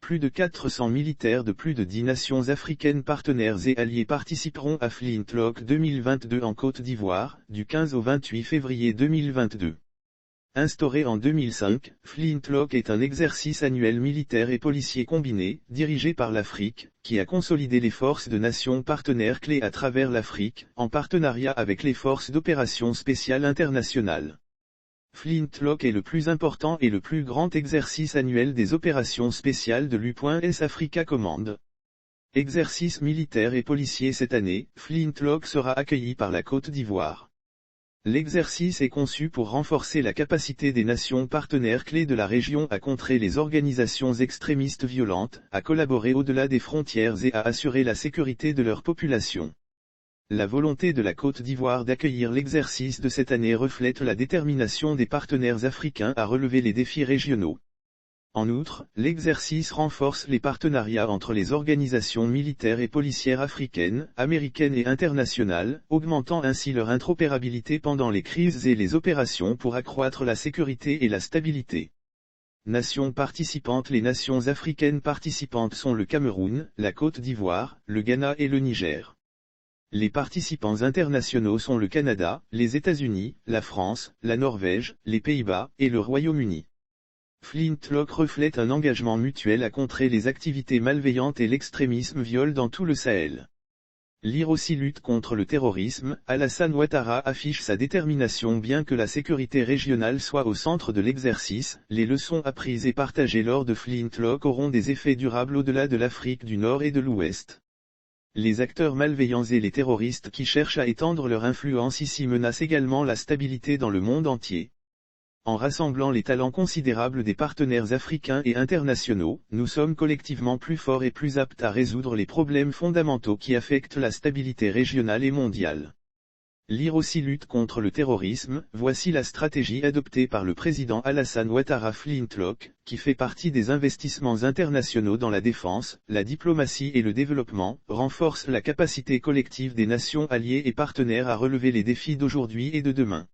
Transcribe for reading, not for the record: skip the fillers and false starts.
plus de 400 militaires de plus de 10 nations africaines partenaires et alliés participeront à Flintlock 2022 en Côte d'Ivoire, du 15 au 28 février 2022. Instauré en 2005, Flintlock est un exercice annuel militaire et policier combiné, dirigé par l'Afrique, qui a consolidé les forces de nations partenaires clés à travers l'Afrique, en partenariat avec les forces d'opération spéciales internationales. Flintlock est le plus important et le plus grand exercice annuel des opérations spéciales de l'U.S Africa Command. Exercice militaire et policier cette année, Flintlock sera accueilli par la Côte d'Ivoire. L'exercice est conçu pour renforcer la capacité des nations partenaires clés de la région à contrer les organisations extrémistes violentes, à collaborer au-delà des frontières et à assurer la sécurité de leur population. La volonté de la Côte d'Ivoire d'accueillir l'exercice de cette année reflète la détermination des partenaires africains à relever les défis régionaux. En outre, l'exercice renforce les partenariats entre les organisations militaires et policières africaines, américaines et internationales, augmentant ainsi leur interopérabilité pendant les crises et les opérations pour accroître la sécurité et la stabilité. Nations participantes. Les nations africaines participantes sont le Cameroun, la Côte d'Ivoire, le Ghana et le Niger. Les participants internationaux sont le Canada, les États-Unis, la France, la Norvège, les Pays-Bas, et le Royaume-Uni. Flintlock reflète un engagement mutuel à contrer les activités malveillantes et l'extrémisme viol dans tout le Sahel. Lire aussi lutte contre le terrorisme. Alassane Ouattara affiche sa détermination bien que la sécurité régionale soit au centre de l'exercice. Les leçons apprises et partagées lors de Flintlock auront des effets durables au-delà de l'Afrique du Nord et de l'Ouest. Les acteurs malveillants et les terroristes qui cherchent à étendre leur influence ici menacent également la stabilité dans le monde entier. En rassemblant les talents considérables des partenaires africains et internationaux, nous sommes collectivement plus forts et plus aptes à résoudre les problèmes fondamentaux qui affectent la stabilité régionale et mondiale. Lire aussi lutte contre le terrorisme. Voici la stratégie adoptée par le président Alassane Ouattara. Flintlock, qui fait partie des investissements internationaux dans la défense, la diplomatie et le développement, renforce la capacité collective des nations alliées et partenaires à relever les défis d'aujourd'hui et de demain.